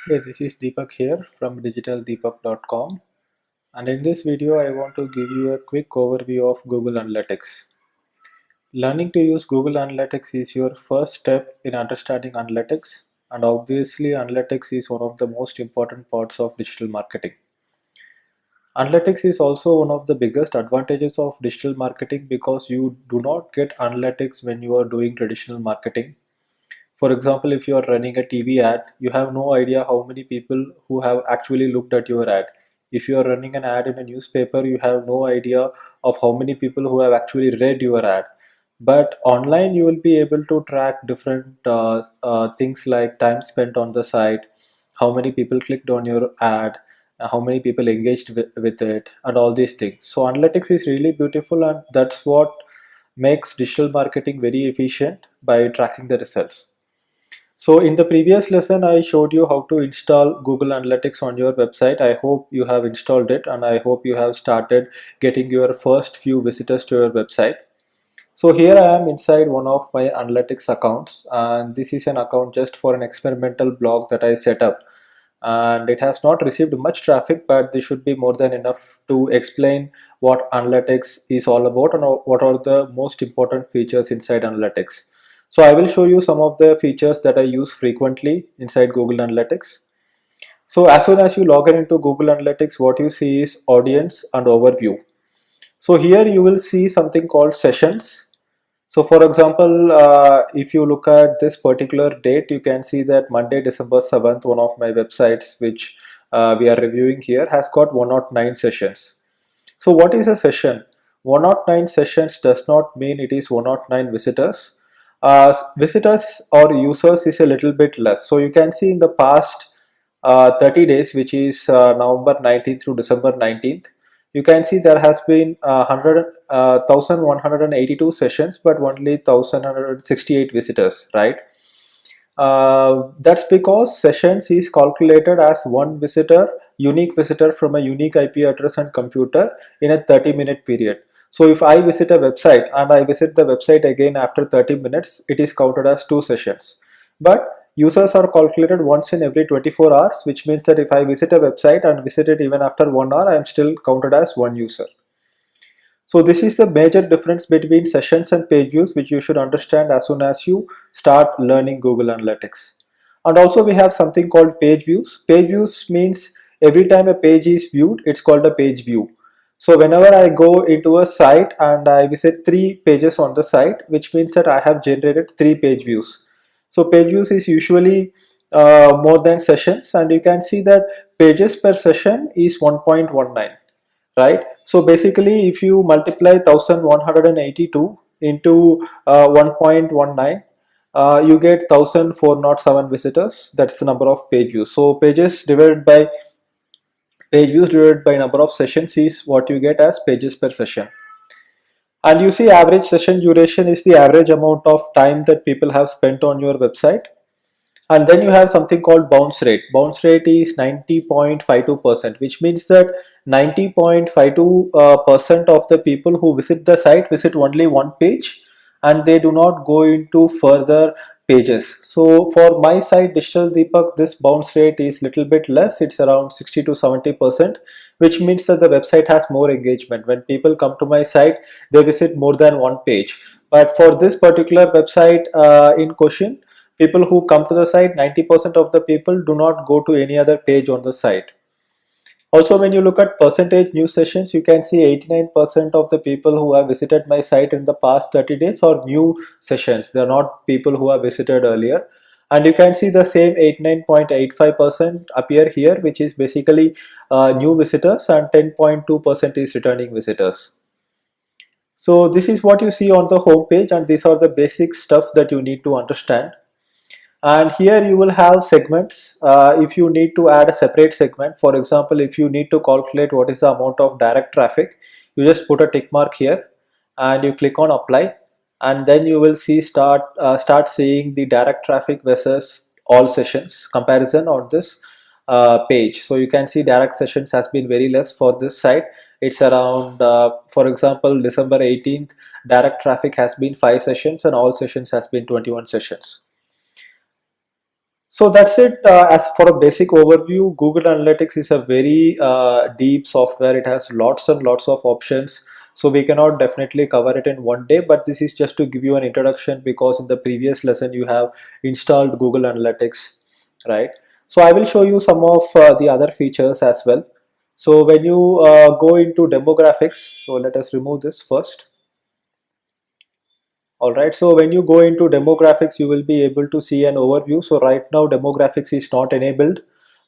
Hey, this is Deepak here from digitaldeepak.com, and in this video I want to give you a quick overview of Google Analytics. Learning to use Google Analytics is your first step in understanding analytics, and obviously analytics is one of the most important parts of digital marketing. Analytics is also one of the biggest advantages of digital marketing because you do not get analytics when you are doing traditional marketing. For example, if you are running a TV ad, you have no idea how many people who have actually looked at your ad. If you are running an ad in a newspaper, you have no idea of how many people who have actually read your ad. But online, you will be able to track different things like time spent on the site, how many people clicked on your ad, how many people engaged with it, and all these things. So analytics is really beautiful, and that's what makes digital marketing very efficient by tracking the results. So in the previous lesson, I showed you how to install Google Analytics on your website. I hope you have installed it and I hope you have started getting your first few visitors to your website. So here I am inside one of my analytics accounts, and this is an account just for an experimental blog that I set up, and it has not received much traffic, but this should be more than enough to explain what analytics is all about and what are the most important features inside analytics. So I will show you some of the features that I use frequently inside Google Analytics. So as soon as you log in into Google Analytics, what you see is audience and overview. So here you will see something called sessions. So for example, if you look at this particular date, you can see that Monday, December 7th, one of my websites which we are reviewing here has got 109 sessions. So what is a session? 109 sessions does not mean it is 109 visitors. Visitors or users is a little bit less. So you can see in the past 30 days, which is November 19th through December 19th, you can see there has been 1,182 sessions, but only 1,168 visitors, right? That's because sessions is calculated as one visitor, unique visitor from a unique IP address and computer in a 30-minute period. So if I visit a website and I visit the website again after 30 minutes, it is counted as two sessions. But users are calculated once in every 24 hours, which means that if I visit a website and visit it even after 1 hour, I am still counted as one user. So this is the major difference between sessions and page views, which you should understand as soon as you start learning Google Analytics. And also we have something called page views. Page views means every time a page is viewed, it's called a page view. So whenever I go into a site and I visit 3 pages on the site, which means that I have generated 3 page views. So page views is usually more than sessions, and you can see that pages per session is 1.19, right? So basically if you multiply 1182 into 1.19, you get 1407 visitors. That's the number of page views. So page views divided by number of sessions is what you get as pages per session. And you see average session duration is the average amount of time that people have spent on your website. And then you have something called bounce rate. Bounce rate is 90.52%, which means that 90.52% of the people who visit the site visit only one page and they do not go into further pages. So for my site Digital Deepak, this bounce rate is little bit less. It's around 60 to 70%, which means that the website has more engagement. When people come to my site, they visit more than one page. But for this particular website in question, people who come to the site, 90% of the people do not go to any other page on the site. Also, when you look at percentage new sessions, you can see 89% of the people who have visited my site in the past 30 days are new sessions. They are not people who have visited earlier. And you can see the same 89.85% appear here, which is basically new visitors, and 10.2% is returning visitors. So this is what you see on the home page, and these are the basic stuff that you need to understand. And here you will have segments. If you need to add a separate segment, for example, if you need to calculate what is the amount of direct traffic, you just put a tick mark here and you click on apply, and then you will see start seeing the direct traffic versus all sessions comparison on this page. So you can see direct sessions has been very less for this site. It's around for example, December 18th, direct traffic has been 5 sessions and all sessions has been 21 sessions. So that's it. As for a basic overview, Google Analytics is a very deep software. It has lots and lots of options. So we cannot definitely cover it in one day, but this is just to give you an introduction because in the previous lesson you have installed Google Analytics, right? So I will show you some of the other features as well. So when you go into demographics, so let us remove this first. All right, so when you go into demographics, you will be able to see an overview. So right now demographics is not enabled.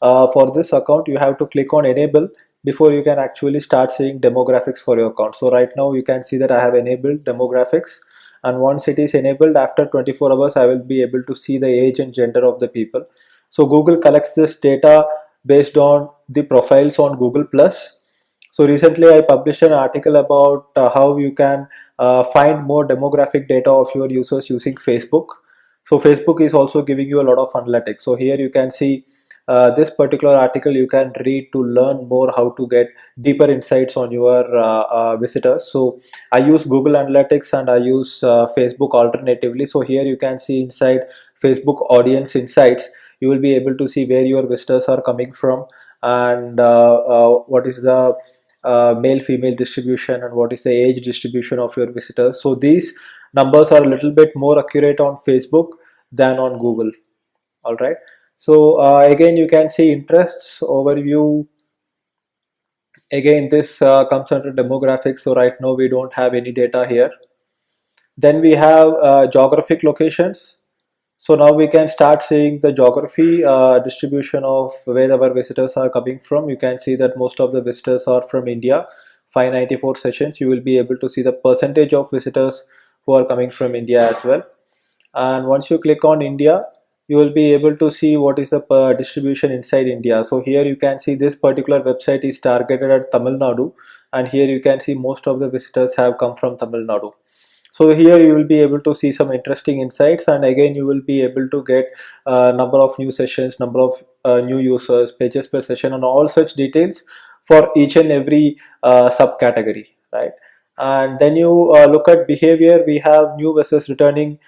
For this account, you have to click on enable before you can actually start seeing demographics for your account. So right now you can see that I have enabled demographics, and once it is enabled, after 24 hours, I will be able to see the age and gender of the people. So Google collects this data based on the profiles on Google Plus. So recently I published an article about how you can find more demographic data of your users using Facebook. So Facebook is also giving you a lot of analytics. So here you can see this particular article you can read to learn more how to get deeper insights on your visitors. So I use Google Analytics and I use Facebook alternatively. So here you can see inside Facebook audience insights, you will be able to see where your visitors are coming from, and what is the male female distribution and what is the age distribution of your visitors. So these numbers are a little bit more accurate on Facebook than on Google. All right, so again you can see interests overview. Again this comes under demographics, so right now we don't have any data here. Then we have geographic locations. So now we can start seeing the geography distribution of where our visitors are coming from. You can see that most of the visitors are from India, 594 sessions. You will be able to see the percentage of visitors who are coming from India as well. And once you click on India, you will be able to see what is the distribution inside India. So here you can see this particular website is targeted at Tamil Nadu, and here you can see most of the visitors have come from Tamil Nadu. So here you will be able to see some interesting insights, and again you will be able to get number of new sessions, number of new users, pages per session, and all such details for each and every subcategory, right? And then you look at behavior. We have new versus returning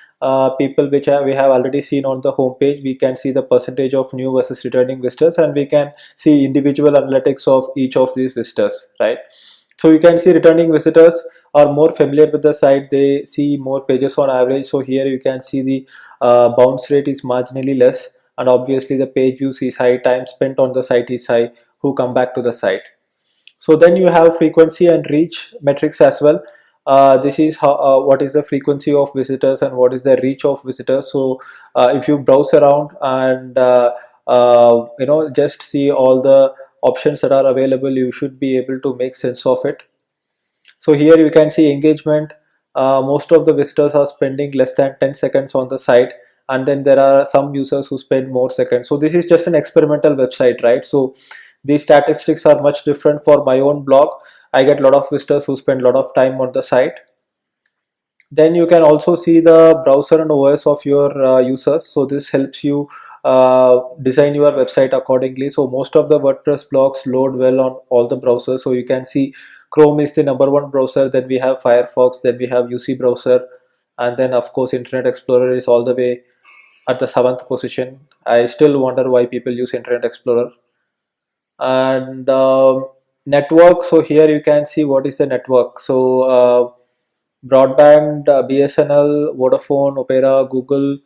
people, which we have already seen on the home page. We can see the percentage of new versus returning visitors, and we can see individual analytics of each of these visitors, right? So you can see returning visitors are more familiar with the site, they see more pages on average. So here you can see the bounce rate is marginally less, and obviously the page views is high, time spent on the site is high, who come back to the site. So then you have frequency and reach metrics as well. This is how what is the frequency of visitors and what is the reach of visitors. So if you browse around and just see all the options that are available, you should be able to make sense of it. So here you can see engagement. Most of the visitors are spending less than 10 seconds on the site, and then there are some users who spend more seconds. So this is just an experimental website, right? So these statistics are much different for my own blog. I get a lot of visitors who spend a lot of time on the site. Then you can also see the browser and OS of your users. So this helps you design your website accordingly. So most of the WordPress blogs load well on all the browsers. So you can see Chrome is the #1 browser, then we have Firefox, then we have UC browser, and then of course Internet Explorer is all the way at the 7th position. I still wonder why people use Internet Explorer. And network, so here you can see what is the network. So broadband, BSNL, Vodafone, Opera, Google.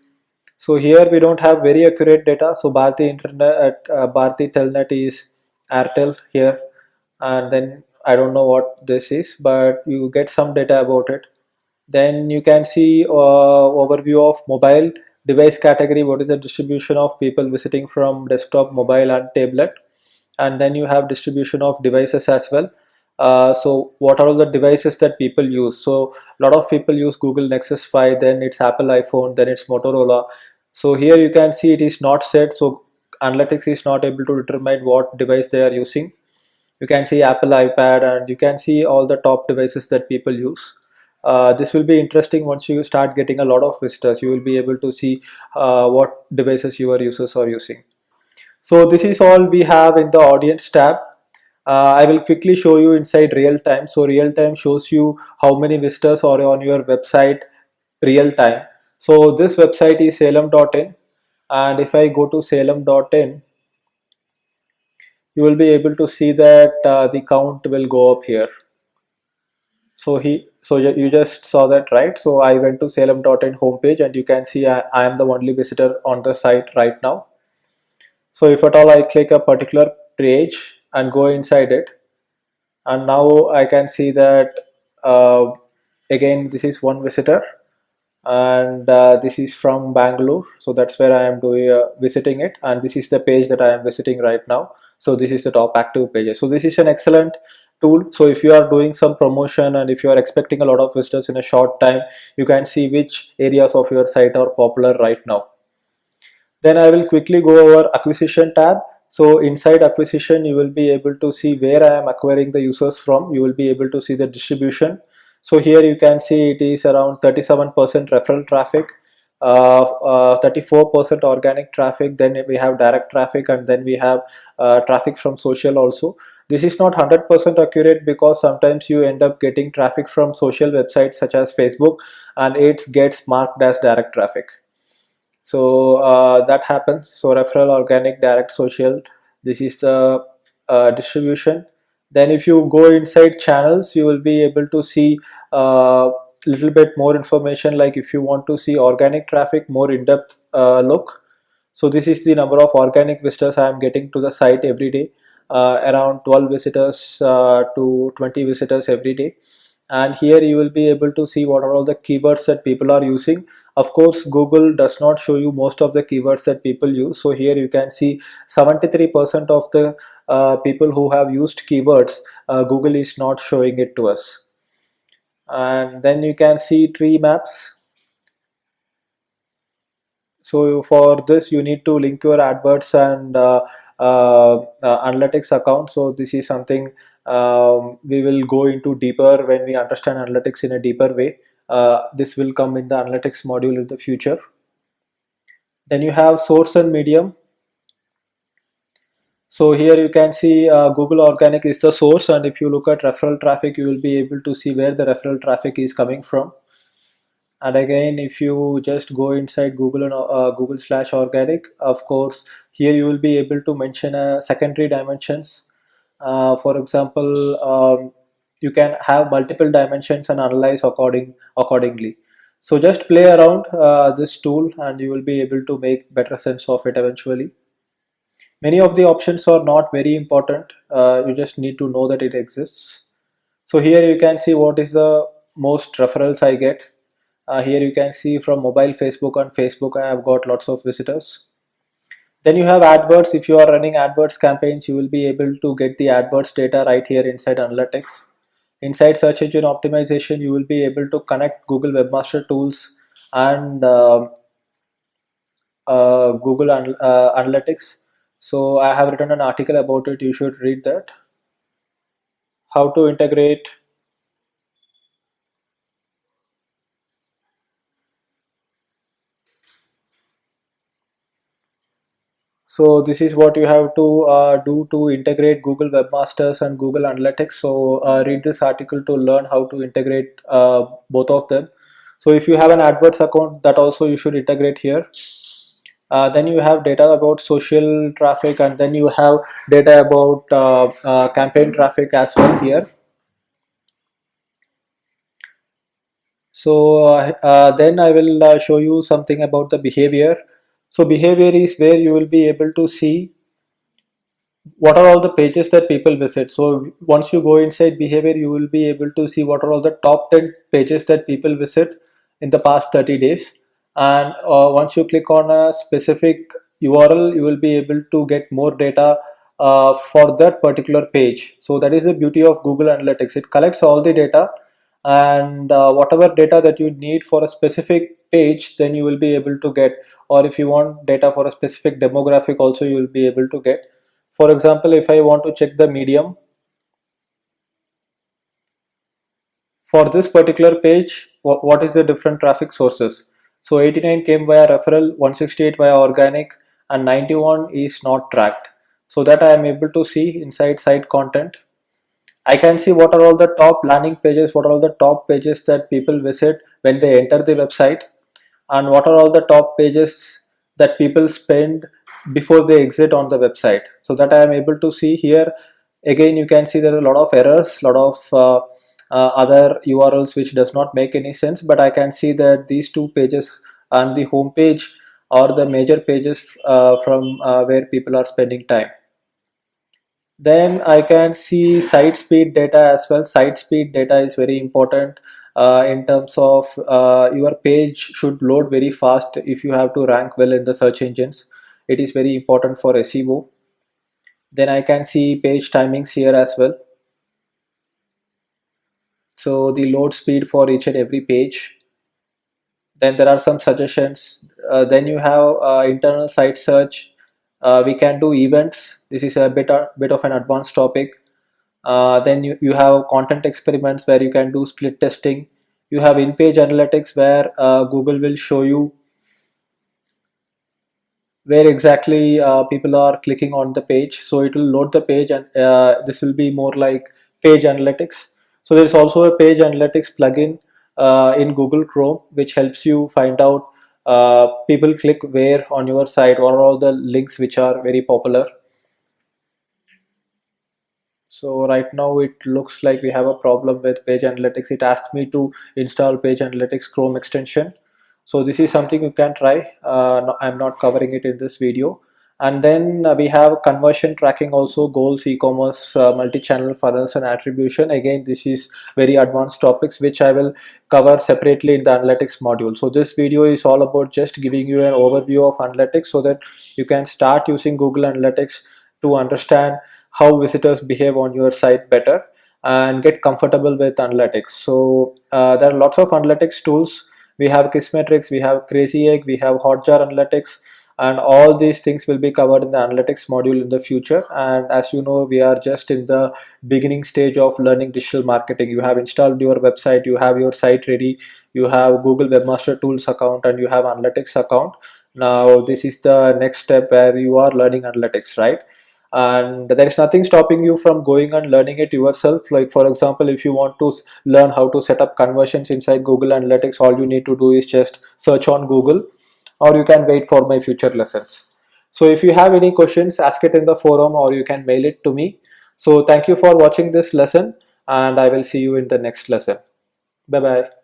So here we don't have very accurate data. So Bharti Internet, Bharti Telnet is Airtel here, and then I don't know what this is, but you get some data about it. Then you can see overview of mobile device category. What is the distribution of people visiting from desktop, mobile, and tablet? And then you have distribution of devices as well. So what are all the devices that people use? So a lot of people use Google Nexus 5, then it's Apple iPhone, then it's Motorola. So here you can see it is not set, so analytics is not able to determine what device they are using. You can see Apple iPad, and you can see all the top devices that people use. This will be interesting once you start getting a lot of visitors. You will be able to see what devices your users are using. So this is all we have in the audience tab. I will quickly show you inside real time. So real time shows you how many visitors are on your website real time. So this website is salem.in. and if I go to salem.in, you will be able to see that the count will go up here. So you just saw that, right? So I went to salem.in homepage, and you can see I am the only visitor on the site right now. So if at all I click a particular page and go inside it, and now I can see that uh, again this is one visitor, and this is from Bangalore, so that's where I am doing visiting it, and this is the page that I am visiting right now. So this is the top active pages. So this is an excellent tool. So if you are doing some promotion and if you are expecting a lot of visitors in a short time, you can see which areas of your site are popular right now. Then I will quickly go over acquisition tab. So inside acquisition, you will be able to see where I am acquiring the users from. You will be able to see the distribution. So here you can see it is around 37% referral traffic, 34% organic traffic, then we have direct traffic, and then we have traffic from social also. This is not 100% accurate because sometimes you end up getting traffic from social websites such as Facebook, and it gets marked as direct traffic. So that happens. So referral, organic, direct, social, this is the distribution. Then if you go inside channels, you will be able to see little bit more information, like if you want to see organic traffic, more in-depth look. So this is the number of organic visitors I am getting to the site every day, around 12 visitors to 20 visitors every day. And here you will be able to see what are all the keywords that people are using. Of course, Google does not show you most of the keywords that people use. So here you can see 73% of the people who have used keywords, Google is not showing it to us. And then you can see tree maps. So for this, you need to link your AdWords and analytics account. So this is something we will go into deeper when we understand analytics in a deeper way. This will come in the analytics module in the future. Then you have source and medium. So here you can see Google Organic is the source, and if you look at referral traffic, you will be able to see where the referral traffic is coming from. And again, if you just go inside Google and Google/organic, of course, here you will be able to mention secondary dimensions. For example, you can have multiple dimensions and analyze accordingly. So just play around this tool, and you will be able to make better sense of it eventually. Many of the options are not very important. You just need to know that it exists. So here you can see what is the most referrals I get. Here you can see from mobile Facebook. On Facebook I have got lots of visitors. Then you have AdWords. If you are running AdWords campaigns, you will be able to get the AdWords data right here inside analytics. Inside search engine optimization, you will be able to connect Google Webmaster Tools and Google Analytics. So I have written an article about it. You should read that. How to integrate. So this is what you have to do to integrate Google Webmasters and Google Analytics. So read this article to learn how to integrate both of them. So if you have an AdWords account, that also you should integrate here. Then you have data about social traffic, and then you have data about campaign traffic as well here. So then I will show you something about the behavior. So behavior is where you will be able to see what are all the pages that people visit. So once you go inside behavior, you will be able to see what are all the top 10 pages that people visit in the past 30 days. And once you click on a specific URL, you will be able to get more data for that particular page. So that is the beauty of Google Analytics. It collects all the data, and whatever data that you need for a specific page, then you will be able to get. Or if you want data for a specific demographic also, you will be able to get. For example, if I want to check the medium for this particular page, what is the different traffic sources? So 89 came via referral, 168 via organic, and 91 is not tracked. So that I am able to see inside site content. I can see what are all the top landing pages, what are all the top pages that people visit when they enter the website, and what are all the top pages that people spend before they exit on the website, so that I am able to see here. Again, you can see there are a lot of errors, a lot of other URLs which does not make any sense, but I can see that these two pages and the home page are the major pages from where people are spending time. Then I can see site speed data as well. Site speed data is very important in terms of your page should load very fast if you have to rank well in the search engines. It is very important for SEO. Then I can see page timings here as well. So the load speed for each and every page. Then there are some suggestions. Then you have internal site search. We can do events. This is a bit of an advanced topic. Then you have content experiments where you can do split testing. You have in-page analytics where Google will show you where exactly people are clicking on the page. So it will load the page, and this will be more like page analytics. So there's also a page analytics plugin in Google Chrome which helps you find out people click where on your site, or all the links which are very popular. So right now it looks like we have a problem with page analytics. It asked me to install page analytics Chrome extension. So this is something you can try. No, I'm not covering it in this video. And then we have conversion tracking also, goals, e-commerce, multi-channel funnels and attribution. Again, this is very advanced topics which I will cover separately in the analytics module. So this video is all about just giving you an overview of analytics so that you can start using Google Analytics to understand how visitors behave on your site better and get comfortable with analytics. So there are lots of analytics tools. We have Kissmetrics, we have Crazy Egg, we have Hotjar Analytics, and all these things will be covered in the analytics module in the future. And as you know, we are just in the beginning stage of learning digital marketing. You have installed your website, you have your site ready, you have Google Webmaster Tools account, and you have analytics account. Now this is the next step where you are learning analytics, right? And there is nothing stopping you from going and learning it yourself. Like for example, if you want to learn how to set up conversions inside Google Analytics, all you need to do is just search on Google, or you can wait for my future lessons. So if you have any questions, ask it in the forum, or you can mail it to me. So thank you for watching this lesson, and I will see you in the next lesson. Bye bye.